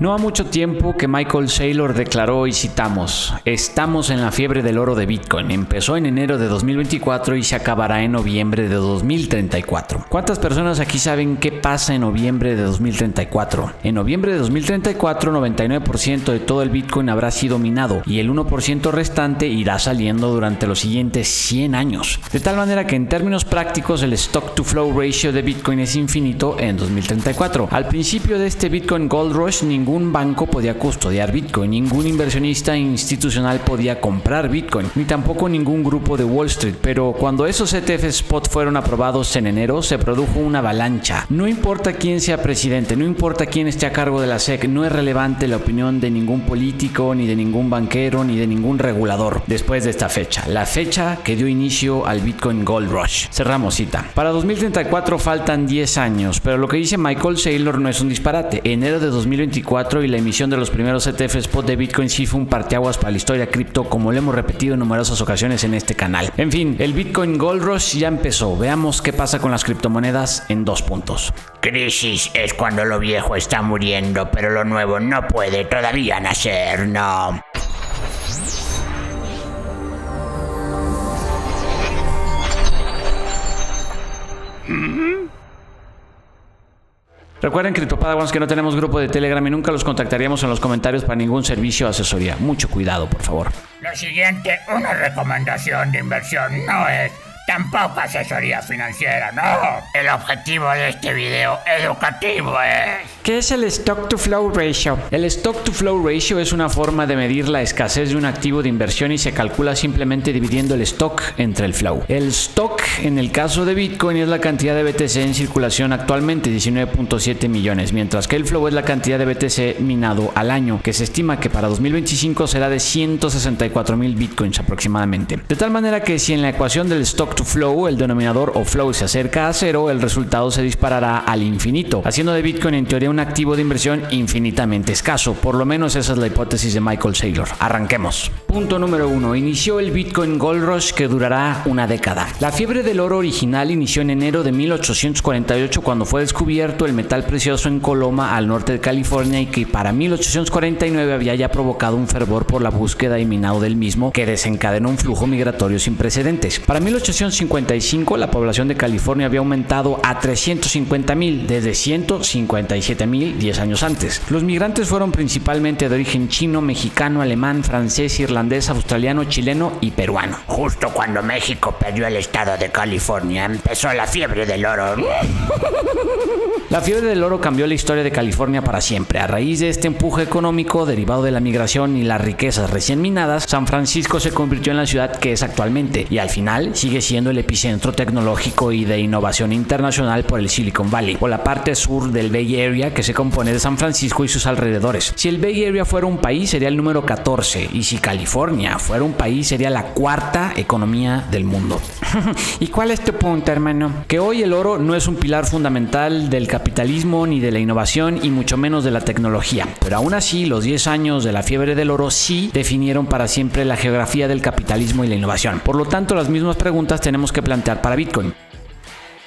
No ha mucho tiempo que Michael Saylor declaró, y citamos: "Estamos en la fiebre del oro de Bitcoin. Empezó en enero de 2024 y se acabará en noviembre de 2034". ¿Cuántas personas aquí saben qué pasa en noviembre de 2034? En noviembre de 2034, 99% de todo el Bitcoin habrá sido minado y el 1% restante irá saliendo durante los siguientes 100 años. De tal manera que en términos prácticos el stock to flow ratio de Bitcoin es infinito en 2034. Al principio de este Bitcoin Gold Rush, ningún banco podía custodiar Bitcoin, ningún inversionista institucional podía comprar Bitcoin, ni tampoco ningún grupo de Wall Street, pero cuando esos ETF spot fueron aprobados en enero, se produjo una avalancha. No importa quién sea presidente, no importa quién esté a cargo de la SEC, no es relevante la opinión de ningún político, ni de ningún banquero, ni de ningún regulador después de esta fecha, la fecha que dio inicio al Bitcoin Gold Rush. Cerramos cita. Para 2034 faltan 10 años, pero lo que dice Michael Saylor no es un disparate. Enero de 2024 y la emisión de los primeros ETF spot de Bitcoin sí fue un parteaguas para la historia cripto, como lo hemos repetido en numerosas ocasiones en este canal. En fin, el Bitcoin Gold Rush ya empezó. Veamos qué pasa con las criptomonedas en 2 puntos. Crisis es cuando lo viejo está muriendo, pero lo nuevo no puede todavía nacer, no. Recuerden, CryptoPadawans, que no tenemos grupo de Telegram y nunca los contactaríamos en los comentarios para ningún servicio o asesoría. Mucho cuidado, por favor. Lo siguiente, una recomendación de inversión no es tampoco asesoría financiera, no. El objetivo de este video educativo es... ¿Qué es el Stock to Flow Ratio? El Stock to Flow Ratio es una forma de medir la escasez de un activo de inversión y se calcula simplemente dividiendo el stock entre el flow. El stock, en el caso de Bitcoin, es la cantidad de BTC en circulación actualmente, 19.7 millones, mientras que el flow es la cantidad de BTC minado al año, que se estima que para 2025 será de 164,000 Bitcoins aproximadamente. De tal manera que si en la ecuación del Stock to Flow el denominador o flow se acerca a cero, el resultado se disparará al infinito, haciendo de Bitcoin en teoría un activo de inversión infinitamente escaso. Por lo menos esa es la hipótesis de Michael Saylor. Arranquemos. Punto número 1. Inició el Bitcoin Gold Rush, que durará una década. La fiebre del oro original inició en enero de 1848, cuando fue descubierto el metal precioso en Coloma, al norte de California, y que para 1849 había ya provocado un fervor por la búsqueda y minado del mismo, que desencadenó un flujo migratorio sin precedentes. Para 1855 la población de California había aumentado a 350,000 desde 157,000 10 años antes. Los migrantes fueron principalmente de origen chino, mexicano, alemán, francés, irlandés, australiano, chileno y peruano. Justo cuando México perdió el estado de California, empezó la fiebre del oro. La fiebre del oro cambió la historia de California para siempre. A raíz de este empuje económico derivado de la migración y las riquezas recién minadas, San Francisco se convirtió en la ciudad que es actualmente, y al final sigue siendo el epicentro tecnológico y de innovación internacional por el Silicon Valley, o la parte sur del Bay Area, que se compone de San Francisco y sus alrededores. Si el Bay Area fuera un país, sería el número 14, y si California fuera un país, sería la cuarta economía del mundo. ¿Y cuál es tu punto, hermano? Que hoy el oro no es un pilar fundamental del capitalismo ni de la innovación y mucho menos de la tecnología, pero aún así los 10 años de la fiebre del oro sí definieron para siempre la geografía del capitalismo y la innovación. Por lo tanto, las mismas preguntas tenemos que plantear para Bitcoin.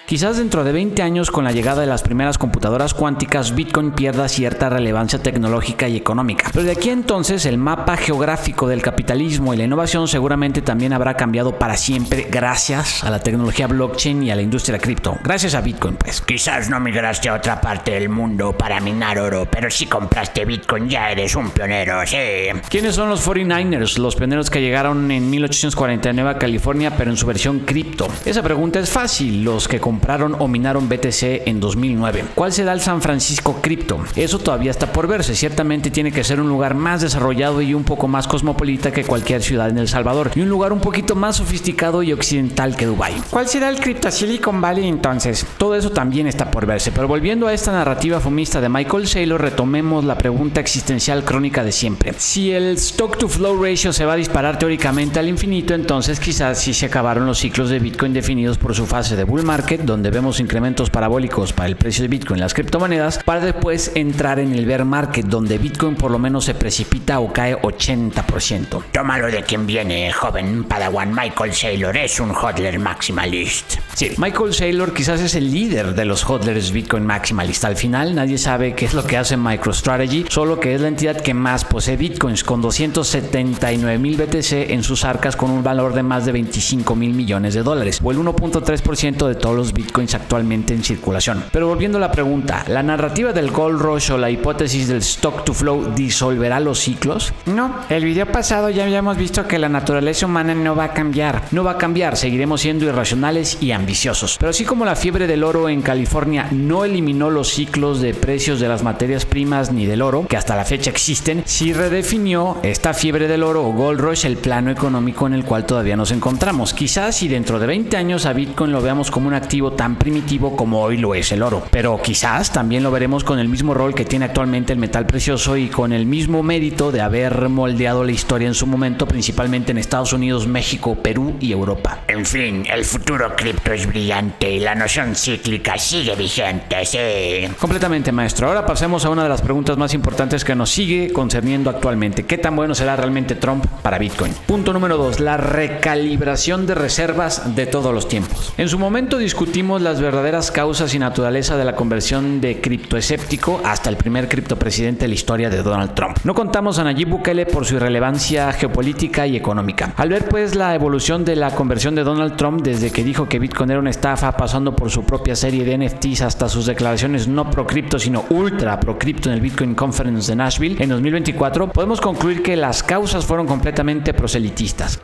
Quizás dentro de 20 años, con la llegada de las primeras computadoras cuánticas, Bitcoin pierda cierta relevancia tecnológica y económica. Pero de aquí a entonces, el mapa geográfico del capitalismo y la innovación seguramente también habrá cambiado para siempre gracias a la tecnología blockchain y a la industria cripto. Gracias a Bitcoin, pues. Quizás no migraste a otra parte del mundo para minar oro, pero si compraste Bitcoin ya eres un pionero, sí. ¿Quiénes son los 49ers? Los pioneros que llegaron en 1849 a California, pero en su versión cripto. Esa pregunta es fácil. Los que compraron o minaron BTC en 2009. ¿Cuál será el San Francisco cripto? Eso todavía está por verse. Ciertamente tiene que ser un lugar más desarrollado y un poco más cosmopolita que cualquier ciudad en El Salvador, y un lugar un poquito más sofisticado y occidental que Dubái. ¿Cuál será el cripto Silicon Valley entonces? Todo eso también está por verse, pero volviendo a esta narrativa fumista de Michael Saylor, retomemos la pregunta existencial crónica de siempre. Si el Stock to Flow Ratio se va a disparar teóricamente al infinito, entonces quizás sí se acabaron los ciclos de Bitcoin definidos por su fase de bull market, donde vemos incrementos parabólicos para el precio de Bitcoin y las criptomonedas, para después entrar en el bear market, donde Bitcoin por lo menos se precipita o cae 80%. Tómalo de quien viene, joven padawan. Michael Saylor es un hodler maximalist. Sí, Michael Saylor quizás es el líder de los hodlers Bitcoin maximalist. Al final nadie sabe qué es lo que hace MicroStrategy, solo que es la entidad que más posee Bitcoins, con 279,000 BTC en sus arcas, con un valor de más de 25,000 millones de dólares, o el 1.3% de todos los Bitcoins actualmente en circulación. Pero volviendo a la pregunta, ¿la narrativa del Gold Rush o la hipótesis del Stock to Flow disolverá los ciclos? No, el video pasado ya habíamos visto que la naturaleza humana no va a cambiar. No va a cambiar, seguiremos siendo irracionales y ambiciosos. Pero así como la fiebre del oro en California no eliminó los ciclos de precios de las materias primas ni del oro, que hasta la fecha existen, sí redefinió esta fiebre del oro o Gold Rush el plano económico en el cual todavía nos encontramos. Quizás si dentro de 20 años a Bitcoin lo veamos como un activo tan primitivo como hoy lo es el oro, pero quizás también lo veremos con el mismo rol que tiene actualmente el metal precioso y con el mismo mérito de haber moldeado la historia en su momento, principalmente en Estados Unidos, México, Perú y Europa. En fin, el futuro cripto es brillante y la noción cíclica sigue vigente, sí. Completamente, maestro. Ahora pasemos a una de las preguntas más importantes que nos sigue concerniendo actualmente. ¿Qué tan bueno será realmente Trump para Bitcoin? Punto número 2. La recalibración de reservas de todos los tiempos. En su momento discutimos las verdaderas causas y naturaleza de la conversión de criptoescéptico hasta el primer criptopresidente de la historia de Donald Trump. No contamos a Nayib Bukele por su irrelevancia geopolítica y económica. Al ver pues la evolución de la conversión de Donald Trump, desde que dijo que Bitcoin era una estafa, pasando por su propia serie de NFTs hasta sus declaraciones no pro cripto sino ultra pro cripto en el Bitcoin Conference de Nashville en 2024, podemos concluir que las causas fueron completamente proselitistas.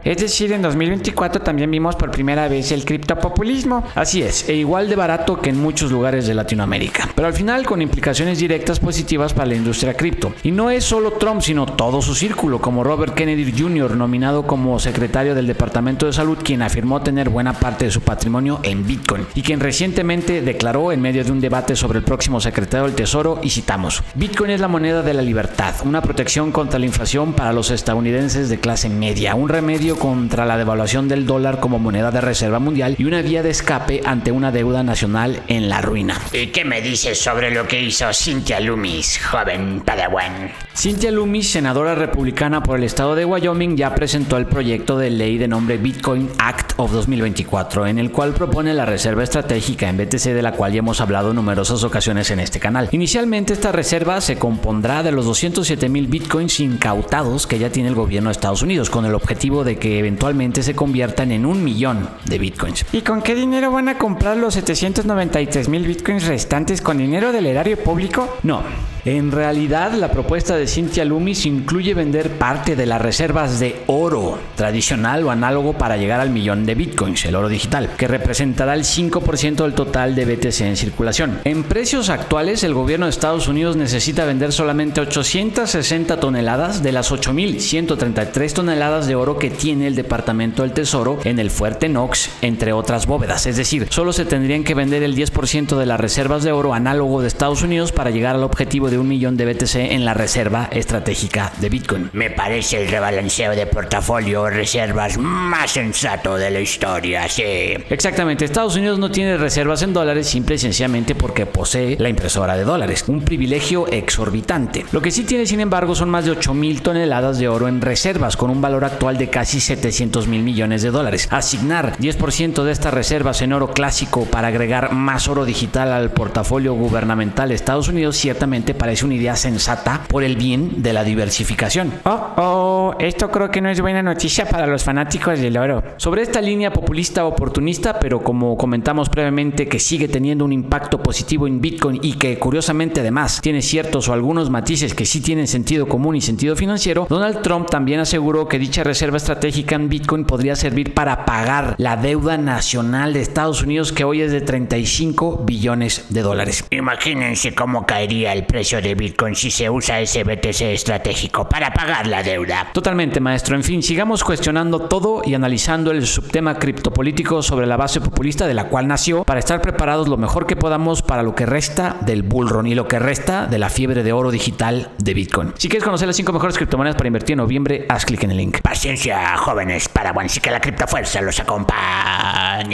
Es decir, en 2024 también vimos por primera vez el criptopopulismo. Así es, e igual de barato que en muchos lugares de Latinoamérica, pero al final con implicaciones directas positivas para la industria cripto. Y no es solo Trump, sino todo su círculo, como Robert Kennedy Jr., nominado como secretario del Departamento de Salud, quien afirmó tener buena parte de su patrimonio en Bitcoin, y quien recientemente declaró en medio de un debate sobre el próximo secretario del Tesoro, y citamos: Bitcoin es la moneda de la libertad, una protección contra la inflación para los estadounidenses de clase media, un remedio contra la devaluación del dólar como moneda de reserva mundial y una vía de escape ante una deuda nacional en la ruina. ¿Y qué me dices sobre lo que hizo Cynthia Lummis, joven padawan? Cynthia Lummis, senadora republicana por el estado de Wyoming, ya presentó el proyecto de ley de nombre Bitcoin Act of 2024, en el cual propone la reserva estratégica en BTC, de la cual ya hemos hablado en numerosas ocasiones en este canal. Inicialmente esta reserva se compondrá de los 207,000 bitcoins incautados que ya tiene el gobierno de Estados Unidos, con el objetivo de que eventualmente se conviertan en 1,000,000 de bitcoins. ¿Y con qué dinero van a comprar los 793,000 bitcoins restantes? ¿Con dinero del erario público? No. En realidad, la propuesta de Cynthia Lummis incluye vender parte de las reservas de oro tradicional o análogo para llegar al 1,000,000 de bitcoins, el oro digital, que representará el 5% del total de BTC en circulación. En precios actuales, el gobierno de Estados Unidos necesita vender solamente 860 toneladas de las 8,133 toneladas de oro que tiene el Departamento del Tesoro en el Fuerte Knox, entre otras bóvedas. Es decir, solo se tendrían que vender el 10% de las reservas de oro análogo de Estados Unidos para llegar al objetivo de 1,000,000 de BTC en la reserva estratégica de Bitcoin. Me parece el rebalanceo de portafolio o reservas más sensato de la historia, sí. Exactamente, Estados Unidos no tiene reservas en dólares simple y sencillamente porque posee la impresora de dólares, un privilegio exorbitante. Lo que sí tiene, sin embargo, son más de 8,000 toneladas de oro en reservas, con un valor actual de casi 700,000 millones de dólares. Asignar 10% de estas reservas en oro clásico para agregar más oro digital al portafolio gubernamental de Estados Unidos ciertamente parece una idea sensata por el bien de la diversificación. Esto creo que no es buena noticia para los fanáticos del oro. Sobre esta línea populista oportunista, pero como comentamos previamente, que sigue teniendo un impacto positivo en Bitcoin y que curiosamente además tiene ciertos o algunos matices que sí tienen sentido común y sentido financiero, Donald Trump también aseguró que dicha reserva estratégica en Bitcoin podría servir para pagar la deuda nacional de Estados Unidos, que hoy es de 35 billones de dólares. Imagínense cómo caería el precio de Bitcoin si se usa ese BTC estratégico para pagar la deuda. Totalmente, maestro. En fin, sigamos cuestionando todo y analizando el subtema criptopolítico sobre la base populista de la cual nació, para estar preparados lo mejor que podamos para lo que resta del bull run y lo que resta de la fiebre de oro digital de Bitcoin. Si quieres conocer las 5 mejores criptomonedas para invertir en noviembre, haz clic en el link. Paciencia, jóvenes padawan, y que la criptofuerza los acompañe.